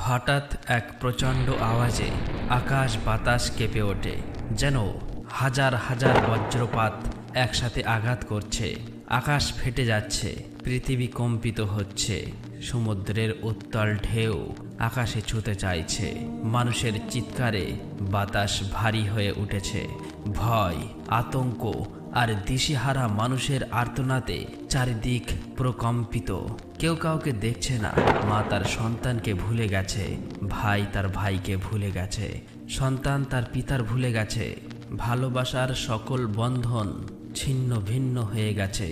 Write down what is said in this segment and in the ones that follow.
হঠাৎ এক প্রচণ্ড আওয়াজে আকাশ বাতাস কেঁপে ওঠে, যেন হাজার হাজার বজ্রপাত একসাথে আঘাত করছে। আকাশ ফেটে যাচ্ছে, পৃথিবী কম্পিত হচ্ছে, সমুদ্রের উত্তাল ঢেউ আকাশে ছুঁতে চাইছে। মানুষের চিৎকারে বাতাস ভারী হয়ে উঠেছে। ভয়, আতঙ্ক আর দিশেহারা মানুষের আর্তনাদে চারিদিক প্রকম্পিত। কেউ কাউকে দেখছে না। মা তার সন্তানকে ভুলে গেছে, ভাই তার ভাইকে ভুলে গেছে, সন্তান তার পিতার ভুলে গেছে। ভালোবাসার সকল বন্ধন ছিন্ন ভিন্ন হয়ে গেছে।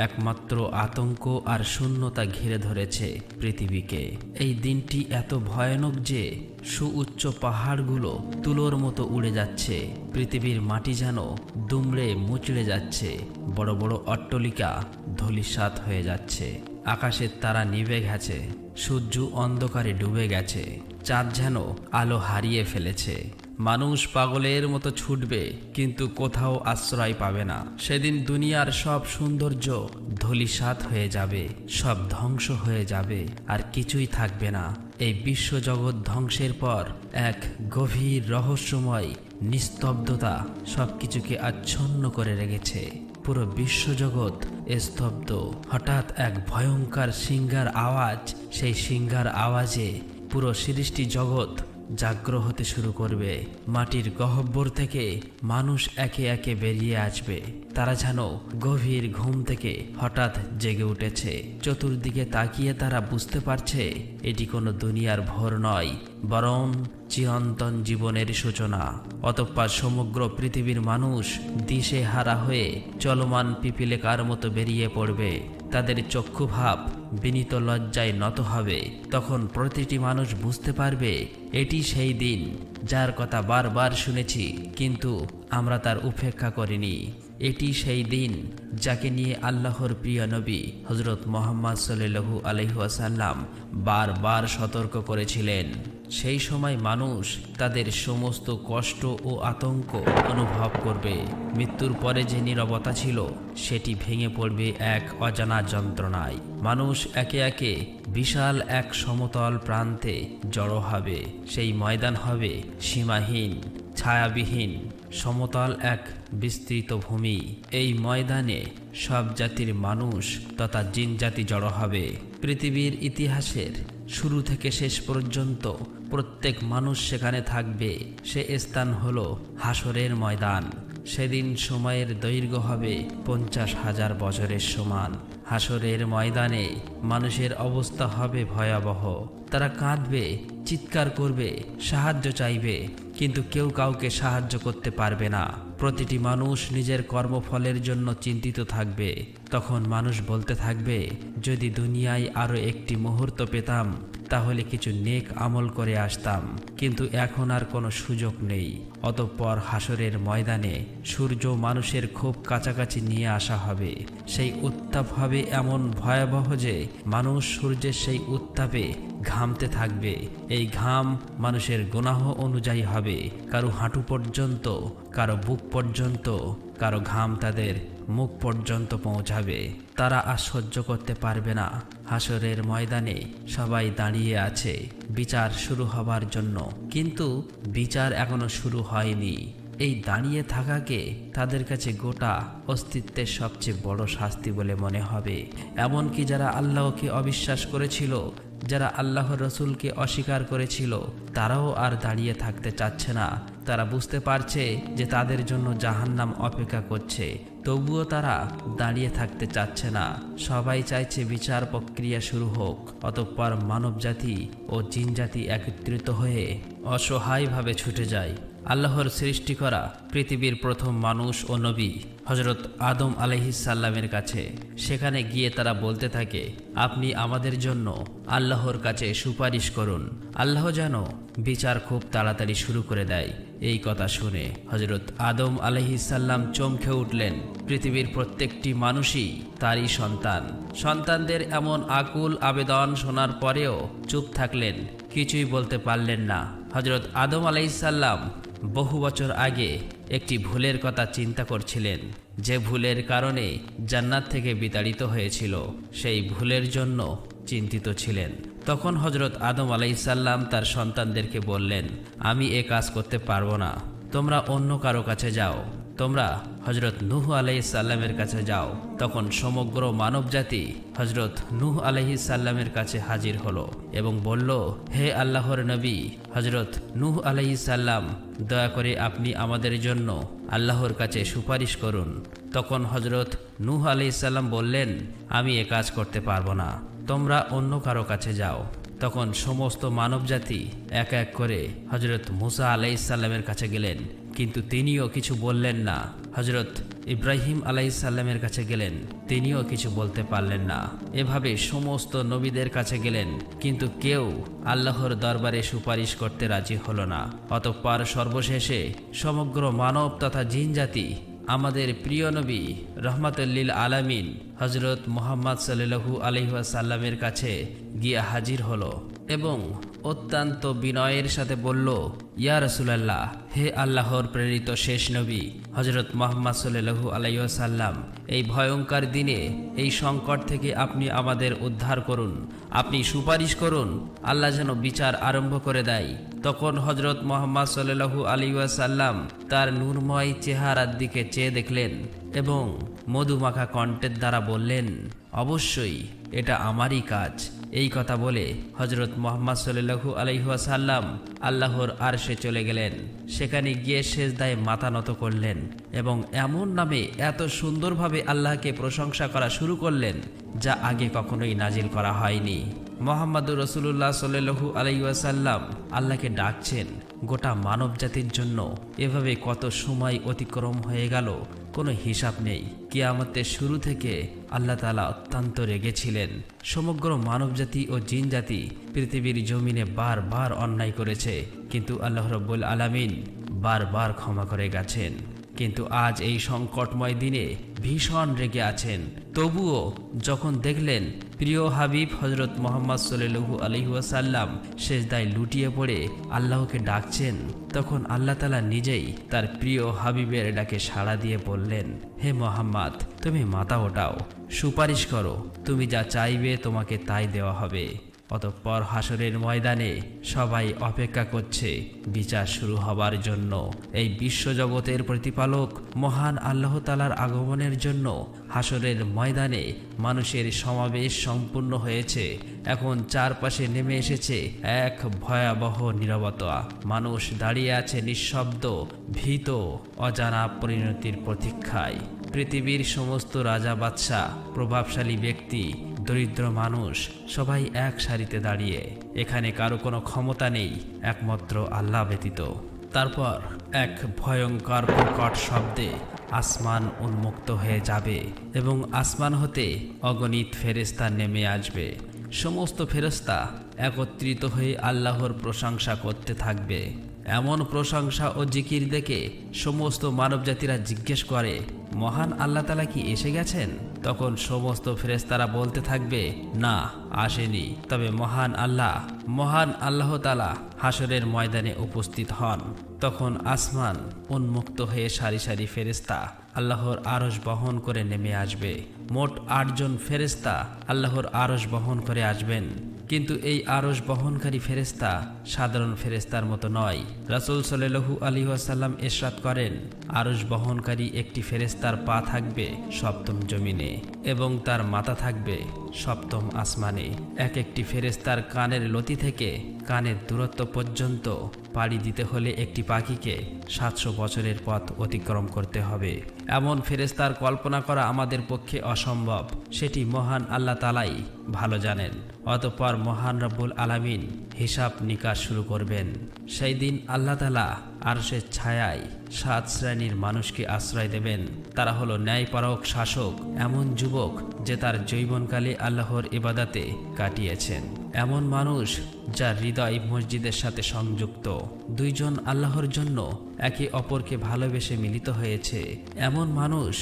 একমাত্র আতঙ্ক আর শূন্যতা ঘিরে ধরেছে পৃথিবীকে। এই দিনটি এত ভয়ানক যে সুউচ্চ পাহাড়গুলো তুলোর মতো উড়ে যাচ্ছে। পৃথিবীর মাটি যেন দুমড়ে মুচড়ে যাচ্ছে। বড় বড় অট্টালিকা ধূলিসাৎ হয়ে যাচ্ছে। আকাশের তারা নিভে গেছে, সূর্য অন্ধকারে ডুবে গেছে, চাঁদ যেন আলো হারিয়ে ফেলেছে। মানুষ পাগলের মতো ছুটবে, কিন্তু কোথাও আশ্রয় পাবে না। সেদিন দুনিয়ার সব সৌন্দর্য ধূলিসাৎ হয়ে যাবে, সব ধ্বংস হয়ে যাবে, আর কিছুই থাকবে না। এই বিশ্বজগৎ ধ্বংসের পর এক গভীর রহস্যময় নিস্তব্ধতা সবকিছুকে আচ্ছন্ন করে রেখেছে। পুরো বিশ্বজগৎ স্তব্ধ। হঠাৎ এক ভয়ঙ্কর সিংহার আওয়াজ। সেই সিংহার আওয়াজে পুরো সৃষ্টি জগৎ জাগ্র হতে শুরু করবে। মাটির গহ্বর থেকে মানুষ একে একে বেরিয়ে আসবে। তারা যেন গভীর ঘুম থেকে হঠাৎ জেগে উঠেছে। চতুর্দিকে তাকিয়ে তারা বুঝতে পারছে এটি কোনো দুনিয়ার ভোর নয়, বরং চিরন্তন জীবনের সূচনা। অতঃপর সমগ্র পৃথিবীর মানুষ দিশেহারা হয়ে চলমান পিপিলিকার মতো বেরিয়ে পড়বে। তাদের চক্ষুভাব বিনীত লজ্জায় নত হবে। তখন প্রতিটি মানুষ বুঝতে পারবে এটি সেই দিন যার কথা বারবার শুনেছি, কিন্তু আমরা তার উপেক্ষা করিনি। এটি সেই দিন যাকে নিয়ে আল্লাহর প্রিয় নবী হযরত মুহাম্মদ সাল্লাল্লাহু আলাইহি ওয়াসাল্লাম বারবার সতর্ক করেছিলেন। সেই সময় মানুষ তাদের সমস্ত কষ্ট ও আতঙ্ক অনুভব করবে। মৃত্যুর পরে যে নীরবতা ছিল সেটি ভেঙে পড়বে এক অজানা যন্ত্রণায়। মানুষ একে একে বিশাল এক সমতল প্রান্তে জড়ো হবে। সেই ময়দান হবে সীমাহীন, ছায়াবিহীন, সমতল এক বিস্তৃত ভূমি। এই ময়দানে সব জাতির মানুষ তথা জিন জাতি জড়ো হবে। পৃথিবীর ইতিহাসের শুরু থেকে শেষ পর্যন্ত প্রত্যেক মানুষ সেখানে থাকবে। সে স্থান হলো হাসরের ময়দান। সেদিন সময়ের দৈর্ঘ্য হবে 50,000 বছরের সমান। হাসরের ময়দানে মানুষের অবস্থা হবে ভয়াবহ। তারা কাঁদবে, চিৎকার করবে, সাহায্য চাইবে, কিন্তু কেউ কাউকে সাহায্য করতে পারবে না। প্রতিটি মানুষ নিজের কর্মফলের জন্য চিন্তিত থাকবে। তখন মানুষ বলতে থাকবে, যদি দুনিয়ায় আরো একটি মুহূর্ত পেতাম তাহলে কিছু নেক আমল করে আসতাম, কিন্তু এখন আর কোনো সুযোগ নেই। অতঃপর হাসরের ময়দানে সূর্য মানুষের খুব কাছাকাছি নিয়ে আসা হবে। সেই উত্তাপ হবে এমন ভয়াবহ যে মানুষ সূর্যের সেই উত্তাপে ঘামতে থাকবে। এই ঘাম মানুষের গুনাহ অনুযায়ী হবে। কারো হাঁটু পর্যন্ত, কারো বুক পর্যন্ত, কারো ঘাম তাদের মুখ পর্যন্ত পৌঁছাবে। তারা আর সহ্য করতে পারবে না। হাসরের ময়দানে সবাই দাঁড়িয়ে আছে বিচার শুরু হবার জন্য, কিন্তু বিচার এখনো শুরু হয়নি। এই দাঁড়িয়ে থাকাকে তাদের কাছে গোটা অস্তিত্বের সবচেয়ে বড় শাস্তি বলে মনে হবে। এমনকি যারা আল্লাহকে অবিশ্বাস করেছিল, যারা আল্লাহর রসুলকে অস্বীকার করেছিল, তারাও আর দাঁড়িয়ে থাকতে চাচ্ছে না। তারা বুঝতে পারছে যে তাদের জন্য জাহান্নাম অপেক্ষা করছে, তবুও তারা দাঁড়িয়ে থাকতে চাচ্ছে না। সবাই চাইছে বিচার প্রক্রিয়া শুরু হোক। অতঃপর মানব জাতি ও জিন জাতি একত্রিত হয়ে অসহায়ভাবে ছুটে যায় আল্লাহর সৃষ্টি করা পৃথিবীর প্রথম মানুষ ও নবী হযরত আদম আলাইহিস সালামের কাছে। সেখানে গিয়ে তারা বলতে থাকে, আপনি আমাদের জন্য আল্লাহর কাছে সুপারিশ করুন। আল্লাহ যেন বিচার খুব তাড়াতাড়ি শুরু করে দেয়। এই কথা শুনে হযরত আদম আলাইহিস সালাম চমকে উঠলেন। পৃথিবীর প্রত্যেকটি মানুষই তারই সন্তান। সন্তানদের এমন আকুল আবেদন শোনার পরেও চুপ থাকলেন, কিছুই বলতে পারলেন না। হযরত আদম আলাইহিস সালাম বহু বছর আগে একটি ভুলের কথা চিন্তা করছিলেন, যে ভুলের কারণে জান্নাত থেকে বিতাড়িত হয়েছিল। সেই ভুলের জন্য চিন্তিত ছিলেন। তখন হজরত আদম আলাইহিসসালাম তার সন্তানদেরকে বললেন, আমি এ কাজ করতে পারবো না, তোমরা অন্য কারো কাছে যাও, তোমরা হজরত নূহ আলাইহিসসালামের কাছে যাও। তখন সমগ্র মানবজাতি হজরত নূহ আলাইহিসসালামের কাছে হাজির হলো এবং বলল, হে আল্লাহর নবী হজরত নূহ আলাইহিসসালাম, দয়া করে আপনি আমাদের জন্য আল্লাহর কাছে সুপারিশ করুন। তখন হজরত নূহ আলাইহিসসালাম বললেন, আমি এ কাজ করতে পারবো না, তোমরা অন্য কারো কাছে যাও। তখন সমস্ত মানবজাতি এক এক করে হজরত মুসা আলাইহিসসালামের কাছে গেলেন, কিন্তু তিনিও কিছু বললেন না। হজরত ইব্রাহিম আলাইহিসসালামের কাছে গেলেন, তিনিও কিছু বলতে পারলেন না। এভাবে সমস্ত নবীদের কাছে গেলেন, কিন্তু কেউ আল্লাহর দরবারে সুপারিশ করতে রাজি হলো না। অতঃপর সর্বশেষে সমগ্র মানব তথা জিন জাতি আমাদের প্রিয় নবী রহমাতুল আলামিন হজরত মুহাম্মদ সাল্লাল্লাহু আলাইহি ওয়াসাল্লামের কাছে গিয়ে হাজির হলো এবং অত্যন্ত বিনয়ের সাথে বলল, ইয়া রাসূলুল্লাহ, হে আল্লাহর প্রেরিত শেষ নবী হজরত মুহাম্মদ সাল্লাল্লাহু আলাইহি ওয়াসাল্লাম, এই ভয়ঙ্কর দিনে এই সংকট থেকে আপনি আমাদের উদ্ধার করুন, আপনি সুপারিশ করুন, আল্লাহ যেন বিচার আরম্ভ করে দেয়। তখন হজরত মুহাম্মদ সাল্লাল্লাহু আলাইহি ওয়াসাল্লাম তার নূরময় চেহারার দিকে চেয়ে দেখলেন এবং মধুমাখা কণ্ঠের দ্বারা বললেন, অবশ্যই এটা আমারই কাজ। এই কথা বলে হজরত মুহাম্মদ সাল্লাল্লাহু আলাইহি ওয়াসাল্লাম আল্লাহর আরশে চলে গেলেন। সেখানে গিয়ে সেজদায় মাথা নত করলেন এবং এমন নামে এত সুন্দরভাবে আল্লাহকে প্রশংসা করা শুরু করলেন যা আগে কখনোই নাজিল করা হয়নি। মুহাম্মদুর রাসূলুল্লাহ সাল্লাল্লাহু আলাইহি ওয়াসাল্লাম আল্লাহকে ডাকছেন গোটা মানব জাতির জন্য। এভাবে কত সময় অতিক্রম হয়ে গেল কোনো হিসাব নেই। কিয়ামতের শুরু থেকে আল্লাহ তাআলা অত্যন্ত রেগেছিলেন। সমগ্র মানবজাতি ও জিন জাতি পৃথিবীর জমিনে বারবার অন্যায় করেছে, কিন্তু আল্লাহ রাব্বুল আলামিন বারবার ক্ষমা করে গেছেন। কিন্তু আজ এই সংকটময় দিনে ভীষণ রেগে আছেন। তবুও যখন দেখলেন প্রিয় হাবিব হজরত মুহাম্মদ সাল্লাল্লাহু আলাইহি ওয়াসাল্লাম সেজদায় লুটিয়ে পড়ে আল্লাহকে ডাকছেন, তখন আল্লাহ তাআলা নিজেই তার প্রিয় হাবিবের ডাকে সাড়া দিয়ে বললেন, হে মুহাম্মদ, তুমি মাথা ওঠাও, সুপারিশ করো, তুমি যা চাইবে তোমাকে তাই দেওয়া হবে। অতঃপর হাসরের ময়দানে সবাই অপেক্ষা করছে বিচার শুরু হবার জন্য। এই বিশ্বজগতের প্রতিপালক মহান আল্লাহ তাআলার আগমনের জন্য হাসরের ময়দানে মানুষের সমাবেশ সম্পূর্ণ হয়েছে। এখন চারপাশে নেমে এসেছে এক ভয়াবহ নীরবতা। মানুষ দাঁড়িয়ে আছে নিঃশব্দ, ভীত, অজানা পরিণতির প্রতীক্ষায়। পৃথিবীর সমস্ত রাজা বাদশাহ, প্রভাবশালী ব্যক্তি, দরিদ্র মানুষ সবাই এক সারিতে দাঁড়িয়ে। এখানে কারো কোনো ক্ষমতা নেই একমাত্র আল্লাহ ব্যতীত। তারপর এক ভয়ঙ্কর প্রকট শব্দে আসমান উন্মুক্ত হয়ে যাবে এবং আসমান হতে অগণিত ফেরেশতা নেমে আসবে। সমস্ত ফেরেশতা একত্রিত হয়ে আল্লাহর প্রশংসা করতে থাকবে। এমন প্রশংসা ও জিকির দেখে সমস্ত মানবজাতিরা জিজ্ঞেস করে, মহান আল্লাহ তাআলা কি এসে গেছেন? তখন সমস্ত ফেরেশতারা বলতে থাকবে, না, আসেনি। তবে মহান আল্লাহ তাআলা হাসরের ময়দানে উপস্থিত হন। তখন আসমান উন্মুক্ত হয়ে সারি সারি ফেরেশতা আল্লাহর আরশ বহন করে নেমে আসবে। মোট 8 জন ফেরেশতা আল্লাহর আরশ বহন করে আসবেন। কিন্তু এই আরশ বহনকারী ফেরেশতা সাধারণ ফেরেশতার মতো নয়। রাসূল সাল্লাল্লাহু আলাইহি ওয়াসাল্লাম ইরশাদ করেন, আরশ বহনকারী একটি ফেরেশতার পা থাকবে সপ্তম জমিনে এবং তার মাথা থাকবে সপ্তম আসমানে। এক একটি ফেরেশতার কানের লতি থেকে কানের দূরত্ব পর্যন্ত পাড়ি দিতে হলে একটি পাখিকে 700 বছরের পথ অতিক্রম করতে হবে। এমন ফেরেশতার কল্পনা করা আমাদের পক্ষে অসম্ভব। সেটি মহান আল্লাহ তাআলাই ভালো জানেন। অতঃপর মহান রব্বুল আলামিন হিসাব নিকাশ শুরু করবেন। সেই দিন আল্লাহ তাআলা আরশের ছায়ায় 7 শ্রেণীর মানুষকে আশ্রয় দেবেন। তারা হলো ন্যায়পরায়ণ শাসক, এমন যুবক যে তার যৌবনকালে আল্লাহর ইবাদতে কাটিয়েছেন, এমন মানুষ যার হৃদয় মসজিদের সাথে সংযুক্ত, 2 জন আল্লাহর জন্য একে অপরকে ভালোবেসে মিলিত হয়েছে, এমন মানুষ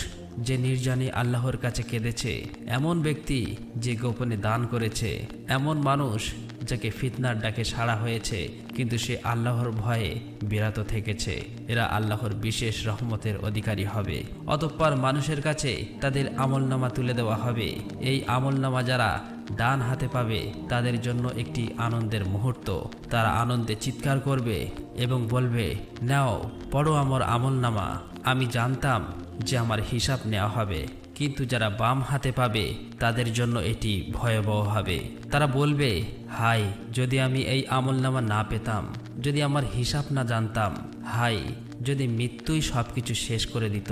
যে নির্জনে আল্লাহর কাছে কেঁদেছে, এমন ব্যক্তি যে গোপনে দান করেছে, এমন মানুষ যাকে ফিতনার ডাকে সাড়া হয়েছে কিন্তু সে আল্লাহর ভয়ে বিরত থেকেছে। এরা আল্লাহর বিশেষ রহমতের অধিকারী হবে। অতঃপর মানুষের কাছে তাদের আমলনামা তুলে দেওয়া হবে। এই আমলনামা যারা ডান হাতে পাবে তাদের জন্য একটি আনন্দের মুহূর্ত। তারা আনন্দে চিৎকার করবে এবং বলবে, নাও পড়ো আমার আমলনামা। আমি জানতাম যে আমার হিসাব নেওয়া হবে। কিন্তু যারা বাম হাতে পাবে তাদের জন্য এটি ভয়াবহ হবে। তারা বলবে, হায়, যদি আমি এই আমলনামা না পেতাম, যদি আমার হিসাব না জানতাম, হায়, যদি মৃত্যুই সবকিছু শেষ করে দিত।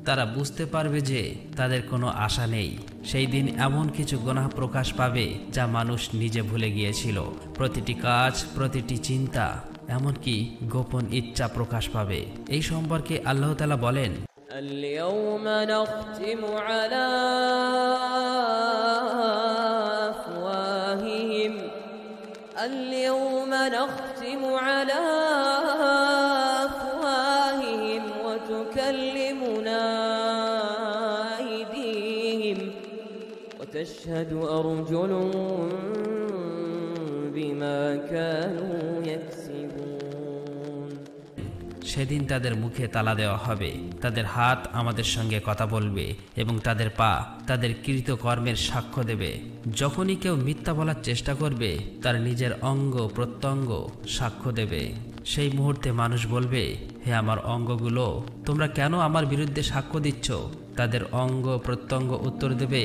তারা বুঝতে পারবে যে তাদের কোনো আশা নেই। সেই দিন এমন কিছু গুনাহ প্রকাশ পাবে যা মানুষ নিজে ভুলে গিয়েছিল। প্রতিটি কাজ, প্রতিটি চিন্তা, এমনকি গোপন ইচ্ছা প্রকাশ পাবে। এই সম্পর্কে আল্লাহ তাআলা বলেন, اليوم نختم على أفواههم اليوم نختم على أفواههم وتكلمنا أيديهم وتشهد أرجلهم بما كانوا يكسبون। সেদিন তাদের মুখে তালা দেওয়া হবে, তাদের হাত আমাদের সঙ্গে কথা বলবে এবং তাদের পা তাদের কৃতকর্মের সাক্ষ্য দেবে। যখনই কেউ মিথ্যা বলার চেষ্টা করবে, তার নিজের অঙ্গ প্রত্যঙ্গ সাক্ষ্য দেবে। সেই মুহূর্তে মানুষ বলবে, হে আমার অঙ্গগুলো, তোমরা কেন আমার বিরুদ্ধে সাক্ষ্য দিচ্ছ? তাদের অঙ্গ প্রত্যঙ্গ উত্তর দেবে,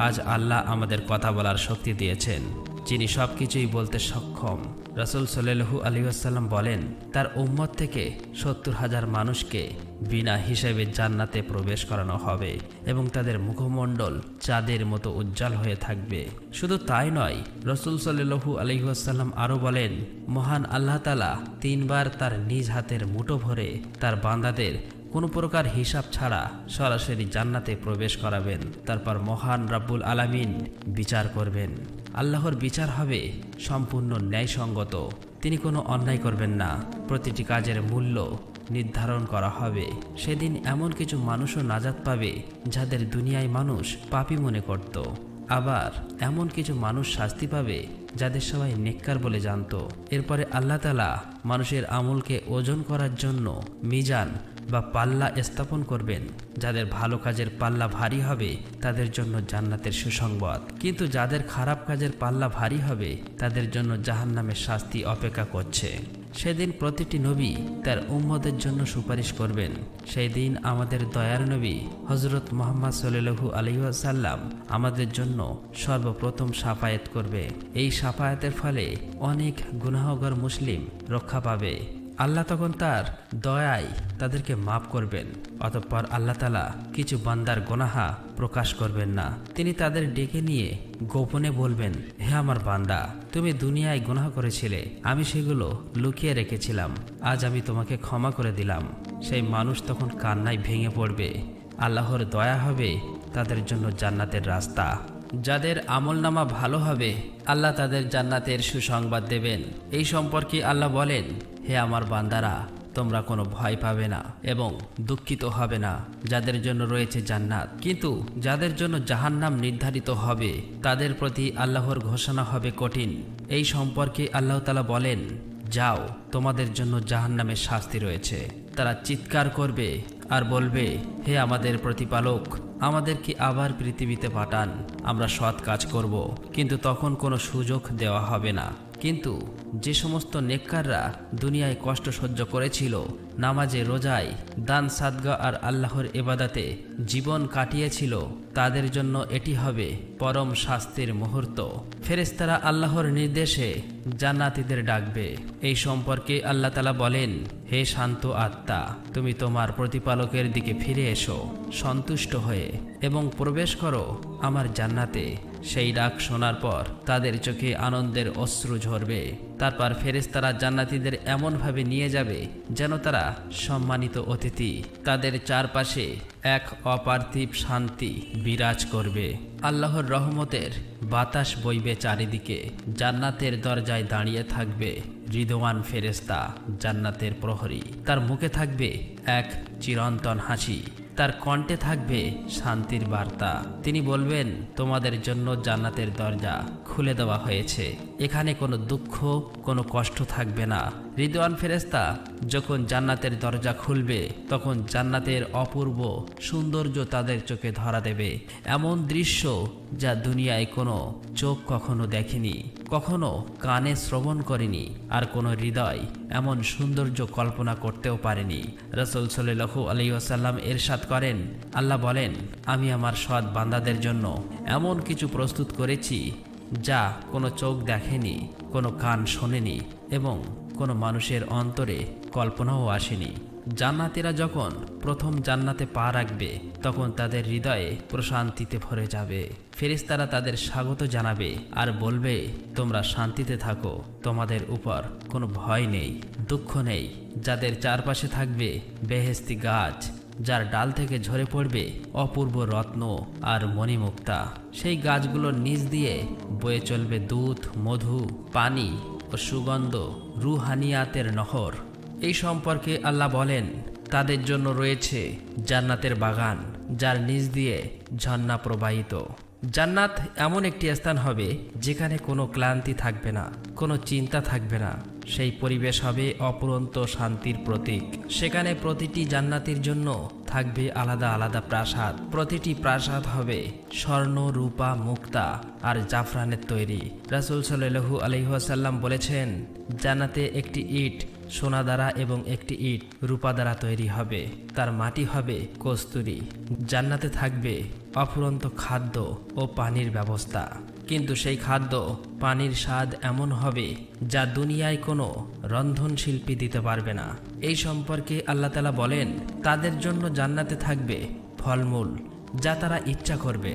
আজ আল্লাহ আমাদের কথা বলার শক্তি দিয়েছেন, যিনি সবকিছুই বলতে সক্ষম। রাসূল সাল্লাল্লাহু আলাইহি ওয়াসাল্লাম বলেন, তার উম্মত থেকে ৭০,০০০ মানুষকে বিনা হিসেবে জান্নাতে প্রবেশ করানো হবে এবং তাদের মুখমণ্ডল চাঁদের মতো উজ্জ্বল হয়ে থাকবে। শুধু তাই নয়, রাসূল সাল্লাল্লাহু আলাইহি ওয়াসাল্লাম আরও বলেন, মহান আল্লাহ তাআলা ৩ বার তার নিজ হাতের মুঠো ভরে তার বান্দাদের কোনো প্রকার হিসাব ছাড়া সরাসরি জান্নাতে প্রবেশ করাবেন। তারপর মহান রাব্বুল আলামিন বিচার করবেন। আল্লাহর বিচার হবে সম্পূর্ণ ন্যায়সঙ্গত। তিনি কোনো অন্যায় করবেন না। প্রতিটি কাজের মূল্য নির্ধারণ করা হবে। সেদিন এমন কিছু মানুষও নাজাত পাবে যাদের দুনিয়ায় মানুষ পাপী মনে করত। আবার এমন কিছু মানুষ শাস্তি পাবে যাদের সবাই নেককার বলে জানত। এরপরে আল্লাহ তাআলা মানুষের আমলকে ওজন করার জন্য মিজান বা পাল্লা স্থাপন করবেন। যাদের ভালো কাজের পাল্লা ভারী হবে তাদের জন্য জান্নাতের সুসংবাদ, কিন্তু যাদের খারাপ কাজের পাল্লা ভারী হবে তাদের জন্য জাহান্নামের শাস্তি অপেক্ষা করছে। সেদিন প্রতিটি নবী তার উম্মতের জন্য সুপারিশ করবেন। সেই দিন আমাদের দয়ার নবী হযরত মুহাম্মদ সাল্লাল্লাহু আলাইহি ওয়াসাল্লাম আমাদের জন্য সর্বপ্রথম শাফায়াত করবে। এই শাফায়াতের ফলে অনেক গুনাহগার মুসলিম রক্ষা পাবে। আল্লাহ তখন তার দয়ায় তাদেরকে মাফ করবেন। অতঃপর আল্লাহ তাআলা কিছু বান্দার গুনাহা প্রকাশ করবেন না। তিনি তাদের ডেকে নিয়ে গোপনে বলবেন, হে আমার বান্দা, তুমি দুনিয়ায় গুনাহ করেছিলে, আমি সেগুলো লুকিয়ে রেখেছিলাম, আজ আমি তোমাকে ক্ষমা করে দিলাম। সেই মানুষ তখন কান্নায় ভেঙে পড়বে। আল্লাহর দয়া হবে তাদের জন্য জান্নাতের রাস্তা। যাদের আমলনামা ভালো হবে আল্লাহ তাদের জান্নাতের সুসংবাদ দেবেন। এই সম্পর্কে আল্লাহ বলেন, হে আমার বান্দারা, তোমরা কোনো ভয় পাবে না এবং দুঃখিত হবে না। যাদের জন্য রয়েছে জান্নাত, কিন্তু যাদের জন্য জাহান্নাম নির্ধারিত হবে তাদের প্রতি আল্লাহর ঘোষণা হবে কঠিন। এই সম্পর্কে আল্লাহ তাআলা বলেন, যাও, তোমাদের জন্য জাহান্নামের শাস্তি রয়েছে। তারা চিৎকার করবে আর বলবে, হে আমাদের প্রতিপালক, আমাদেরকে আবার পৃথিবীতে পাঠান, আমরা সৎ কাজ করব। কিন্তু তখন কোনো সুযোগ দেওয়া হবে না। কিন্তু যে সমস্ত নেককাররা দুনিয়ায় কষ্ট সহ্য করেছিল, নামাজে, রোজায়, দান সাদগা আর আল্লাহর ইবাদতে জীবন কাটিয়েছিল, তাদের জন্য এটি হবে পরম শাস্তির মুহূর্ত। ফেরেশতারা আল্লাহর নির্দেশে জান্নাতীদের ডাকবে। এই সম্পর্কে আল্লাহ তাআলা বলেন, হে শান্ত আত্মা, তুমি তোমার প্রতিপালকের দিকে ফিরে এসো সন্তুষ্ট হয়ে এবং প্রবেশ করো আমার জান্নাতে। সেই ডাক শোনার পর তাদের চোখে আনন্দের অশ্রু ঝরবে। তারপর ফেরেশতারা জান্নাতীদের এমনভাবে নিয়ে যাবে যেন তারা সম্মানিত অতিথি। তাদের চারপাশে এক অপার্থিব শান্তি বিরাজ করবে। আল্লাহর রহমতের বাতাস বইবে চারিদিকে। জান্নাতের দরজায় দাঁড়িয়ে থাকবে রিদওয়ান ফেরেশতা, জান্নাতের প্রহরী। তার মুখে থাকবে এক চিরন্তন হাসি। তার কণ্ঠে থাকবে শান্তির বার্তা। তিনি বলবেন, তোমাদের জন্য জান্নাতের দরজা খুলে দেওয়া হয়েছে, এখানে কোনো দুঃখ কোনো কষ্ট থাকবে না। রিদওয়ান ফেরেশতা যখন জান্নাতের দরজা খুলবে তখন জান্নাতের অপূর্ব সৌন্দর্য তাদের চোখে ধরা দেবে। এমন দৃশ্য যা দুনিয়ায় কোনো চোখ কখনো দেখেনি, কখনো কানে শ্রবণ করেনি, আর কোনো হৃদয় এমন সৌন্দর্য কল্পনা করতেও পারেনি। রাসূল সাল্লাল্লাহু আলাইহি ওয়াসাল্লাম ইরশাদ করেন, আল্লাহ বলেন, আমি আমার সৎ বান্দাদের জন্য এমন কিছু প্রস্তুত করেছি যা কোনো চোখ দেখেনি, কোনো কান শোনেনি এবং কোনো মানুষের অন্তরে কল্পনাও আসেনি। জান্নাতীরা যখন প্রথম জান্নাতে পা রাখবে তখন তাদের হৃদয়ে প্রশান্তিতে ভরে যাবে। ফেরেশতারা তাদের স্বাগত জানাবে আর বলবে, তোমরা শান্তিতে থাকো, তোমাদের উপর কোনো ভয় নেই, দুঃখ নেই। যাদের চারপাশে থাকবে বেহেশতি গাছ, যার ডাল থেকে ঝরে পড়বে অপূর্ব রত্ন আর মণিমুক্তা। সেই গাছগুলোর নিচ দিয়ে বয়ে চলবে দুধ, মধু, পানি ও সুগন্ধ রুহানিয়াতের নহর। এই সম্পর্কে আল্লাহ বলেন, তাদের জন্য রয়েছে জান্নাতের বাগান, যার নিচ দিয়ে ঝর্ণা প্রবাহিত। জান্নাত এমন একটি স্থান হবে যেখানে কোনো ক্লান্তি থাকবে না, কোনো চিন্তা থাকবে না। সেই পরিবেশ হবে অপুরন্ত শান্তির প্রতীক। সেখানে প্রতিটি জান্নাতীর জন্য থাকবে আলাদা আলাদা প্রাসাদ। প্রতিটি প্রাসাদ হবে স্বর্ণ, রূপা, মুক্তা আর জাফরানের তৈরি। রাসূল সাল্লাল্লাহু আলাইহি ওয়াসাল্লাম বলেছেন, জান্নাতে একটি ইট সোনা দ্বারা এবং একটি ইট রূপা দ্বারা তৈরি হবে, তার মাটি হবে কস্তুরী। জান্নাতে থাকবে অফুরন্ত খাদ্য ও পানির ব্যবস্থা, কিন্তু সেই খাদ্য পানির স্বাদ এমন হবে যা দুনিয়ায় কোনো রন্ধনশিল্পী দিতে পারবে না। এই সম্পর্কে আল্লাহ তাআলা বলেন, তাদের জন্য জান্নাতে থাকবে ফলমূল যা তারা ইচ্ছা করবে।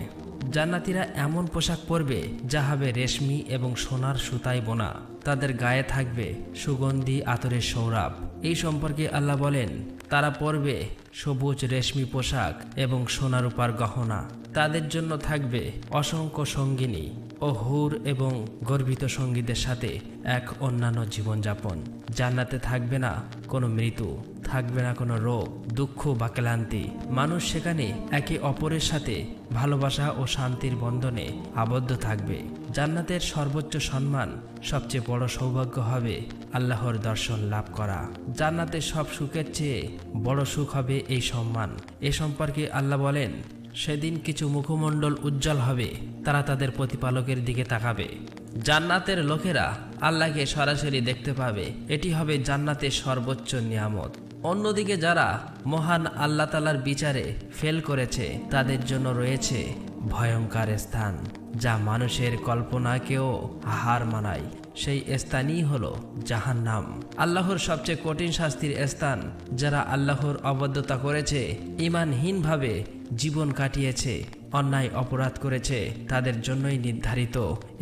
জান্নাতীরা এমন পোশাক পরবে যা হবে রেশমি এবং সোনার সুতায় বোনা। তাদের গায়ে থাকবে সুগন্ধি আতরের সৌরভ। এই সম্পর্কে আল্লাহ বলেন, তারা পরবে সবুজ রেশমি পোশাক এবং সোনা রূপার গহনা। তাদের জন্য থাকবে অসংখ্য সঙ্গিনী ও হুর এবং গর্বিত সঙ্গীদের সাথে এক অন্যান্য জীবনযাপন। জান্নাতে থাকবে না কোনো মৃত্যু, থাকবে না কোনো রোগ, দুঃখ বা ক্লান্তি। মানুষ সেখানে একে অপরের সাথে ভালোবাসা ও শান্তির বন্ধনে আবদ্ধ থাকবে। জান্নাতের সর্বোচ্চ সম্মান, সবচেয়ে বড় সৌভাগ্য হবে আল্লাহর দর্শন লাভ করা। জান্নাতের সব সুখের চেয়ে বড় সুখ হবে এই সম্মান। এ সম্পর্কে আল্লাহ বলেন, সেদিন কিছু মুখমণ্ডল উজ্জ্বল হবে, তারা তাদের প্রতিপালকের দিকে তাকাবে। জান্নাতের লোকেরা আল্লাহকে সরাসরি দেখতে পাবে। এটি হবে জান্নাতের সর্বোচ্চ নিয়ামত। অন্যদিকে যারা মহান আল্লাহ তাআলার বিচারে ফেল করেছে তাদের জন্য রয়েছে ভয়ঙ্কর স্থান, যা মানুষের কল্পনাকেও হার মানায়। সেই স্থানই হলো জাহান্নাম, আল্লাহর সবচেয়ে কঠিন শাস্তির স্থান। যারা আল্লাহর অবাধ্যতা করেছে, ঈমানহীনভাবে জীবন কাটিয়েছে, অন্যায় অপরাধ করেছে, তাদের জন্যই নির্ধারিত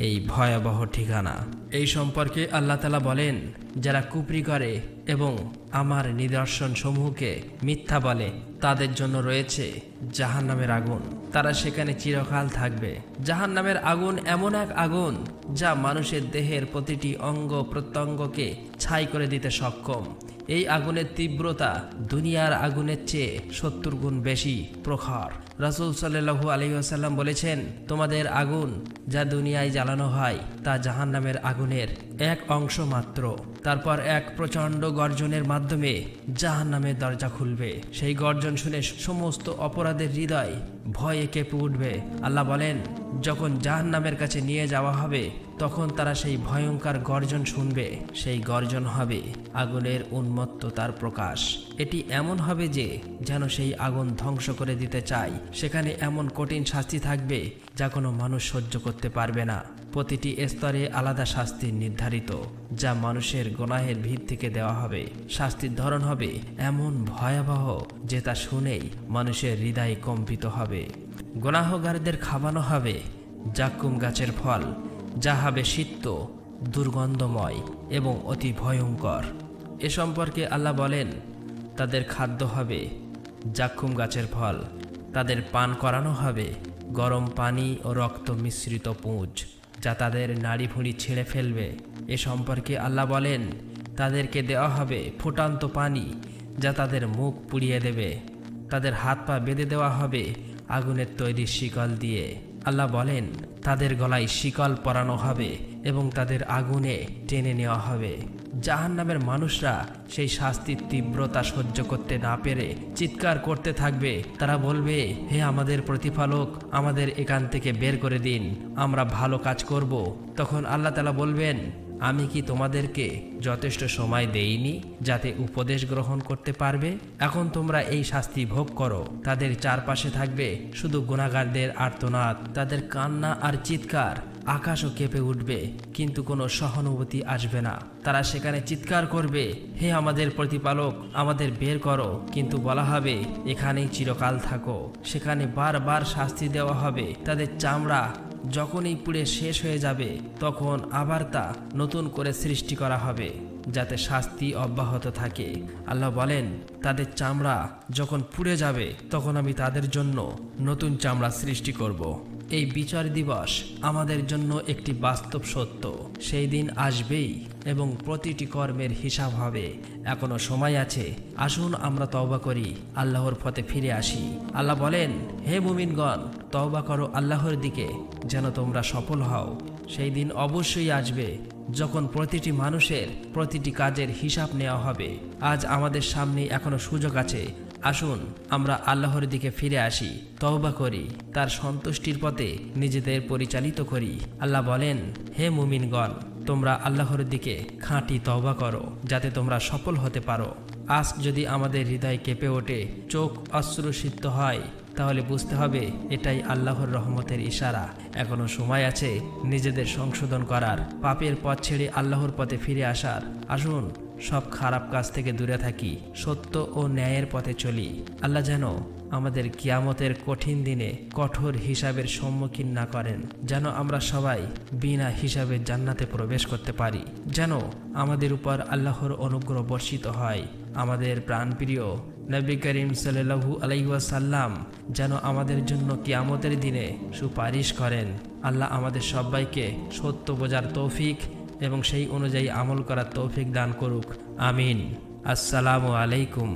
এই ভয়াবহ ঠিকানা। এই সম্পর্কে আল্লাহ তাআলা বলেন, যারা কুফরি করে এবং আমার নিদর্শন সমূহকে মিথ্যা বলে তাদের জন্য রয়েছে জাহান্নামের আগুন। তারা সেখানে চিরকাল থাকবে। জাহান্নামের আগুন এমন এক আগুন যা মানুষের দেহের প্রতিটি অঙ্গ প্রত্যঙ্গকে ছাই করে দিতে সক্ষম। এই আগুনের তীব্রতা দুনিয়ার আগুনের চেয়ে 70 গুণ বেশি প্রখর। রাসূল সাল্লাল্লাহু আলাইহি ওয়াসাল্লাম বলেছেন, তোমাদের আগুন যা দুনিয়ায় জ্বালানো হয় তা জাহান্নামের আগুনের এক অংশ মাত্র। তারপর এক প্রচণ্ড গর্জনের মাধ্যমে জাহান্নামের দরজা খুলবে। সেই গর্জন শুনে সমস্ত অপরাধের হৃদয় ভয়ে কেঁপে উঠবে। আল্লাহ বলেন, যখন জাহান্নামের কাছে নিয়ে যাওয়া হবে তখন তারা সেই ভয়ঙ্কর গর্জন শুনবে। সেই গর্জন হবে আগুনের উন্মত্ততার প্রকাশ। এটি এমন হবে যে যেন সেই আগুন ধ্বংস করে দিতে চায়। সেখানে এমন কঠিন শাস্তি থাকবে যা কোনো মানুষ সহ্য করতে পারবে না। প্রতিটি স্তরে আলাদা শাস্তি নির্ধারিত, যা মানুষের গুনাহের ভিত্তিতে দেওয়া হবে। শাস্তির ধরন হবে এমন ভয়াবহ যে তা শুনেই মানুষের হৃদয় কম্পিত হবে। গুনাহগারদের খাওয়ানো হবে জাক্কুম গাছের ফল, যা হবে সিক্ত, দুর্গন্ধময় এবং অতি ভয়ঙ্কর। এ সম্পর্কে আল্লাহ বলেন, তাদের খাদ্য হবে জাক্কুম গাছের ফল। তাদের পান করানো হবে গরম পানি ও রক্ত মিশ্রিত পুঁজ, যা তাদের নাড়ি ভুঁড়ি ছেড়ে ফেলবে। এ সম্পর্কে আল্লাহ বলেন, তাদেরকে দেওয়া হবে ফুটন্ত পানি, যা তাদের মুখ পুড়িয়ে দেবে। তাদের হাত পা বেঁধে দেওয়া হবে আগুনের তৈরি শিকল দিয়ে। আল্লাহ বলেন, তাদের গলায় শিকল পরানো হবে এবং তাদের আগুনে টেনে নেওয়া হবে। জাহান্নামের মানুষরা সেই শাস্তির তীব্রতা সহ্য করতে না পেরে চিৎকার করতে থাকবে। তারা বলবে, হে আমাদের প্রতিপালক, আমাদের এখান থেকে বের করে দিন, আমরা ভালো কাজ করব। তখন আল্লাহ তাআলা বলবেন, আমি কি তোমাদেরকে যথেষ্ট সময় দেইনি যাতে উপদেশ গ্রহণ করতে পারবে? এখন তোমরা এই শাস্তি ভোগ করো। তাদের চারপাশে থাকবে শুধু গুনাহগারদের আর্তনাদ, তাদের কান্না আর চিৎকার। আকাশও কেঁপে উঠবে, কিন্তু কোনো সহানুভূতি আসবে না। তারা সেখানে চিৎকার করবে, হে আমাদের প্রতিপালক, আমাদের বের করো। কিন্তু বলা হবে, এখানেই চিরকাল থাকো। সেখানে বারবার শাস্তি দেওয়া হবে। তাদের চামড়া যখনই পুড়ে শেষ হয়ে যাবে, তখন আবার তা নতুন করে সৃষ্টি করা হবে যাতে শাস্তি অব্যাহত থাকে। আল্লাহ বলেন, তাদের চামড়া যখন পুড়ে যাবে, তখন আমি তাদের জন্য নতুন চামড়া সৃষ্টি করব। এই বিচার দিবস আমাদের জন্য একটি বাস্তব সত্য। সেই দিন আসবেই এবং প্রতিটি কর্মের হিসাব হবে। এখনো সময় আছে, আসুন আমরা তওবা করি, আল্লাহর পথে ফিরে আসি। আল্লাহ বলেন, হে মুমিনগণ, তওবা করো আল্লাহর দিকে যেন তোমরা সফল হও। সেই দিন অবশ্যই আসবে যখন প্রতিটি মানুষের প্রতিটি কাজের হিসাব নেওয়া হবে। আজ আমাদের সামনে এখনো সুযোগ আছে। আসুন আমরা আল্লাহর দিকে ফিরে আসি, তওবা করি, তার সন্তুষ্টির পথে নিজেদের পরিচালিত করি। আল্লাহ বলেন, হে মুমিনগণ, তোমরা আল্লাহর দিকে খাঁটি তওবা করো যাতে তোমরা সফল হতে পারো। আজ যদি আমাদের হৃদয় কেঁপে ওঠে, চোখ অশ্রুসিক্ত হয়, তাহলে বুঝতে হবে এটাই আল্লাহর রহমতের ইশারা। এখনো সময় আছে নিজেদের সংশোধন করার, পাপের পথ ছেড়ে আল্লাহর পথে ফিরে আসার। আসুন সব খারাপ কাজ থেকে দূরে থাকি, সত্য ও ন্যায়ের পথে চলি। আল্লাহ যেন আমাদের কিয়ামতের কঠিন দিনে কঠোর হিসাবের সম্মুখীন না করেন, যেন আমরা সবাই বিনা হিসাবে জান্নাতে প্রবেশ করতে পারি, যেন আমাদের উপর আল্লাহর অনুগ্রহ বর্ষিত হয়। আমাদের প্রাণপ্রিয় নবী করিম সাল্লাল্লাহু আলাইহি ওয়াসাল্লাম যেন আমাদের জন্য কিয়ামতের দিনে সুপারিশ করেন। আল্লাহ আমাদের সবাইকে সত্য বোঝার তৌফিক এবং সেই অনুযায়ী আমল করার তৌফিক দান করুক। আমিন। আসসালামু আলাইকুম।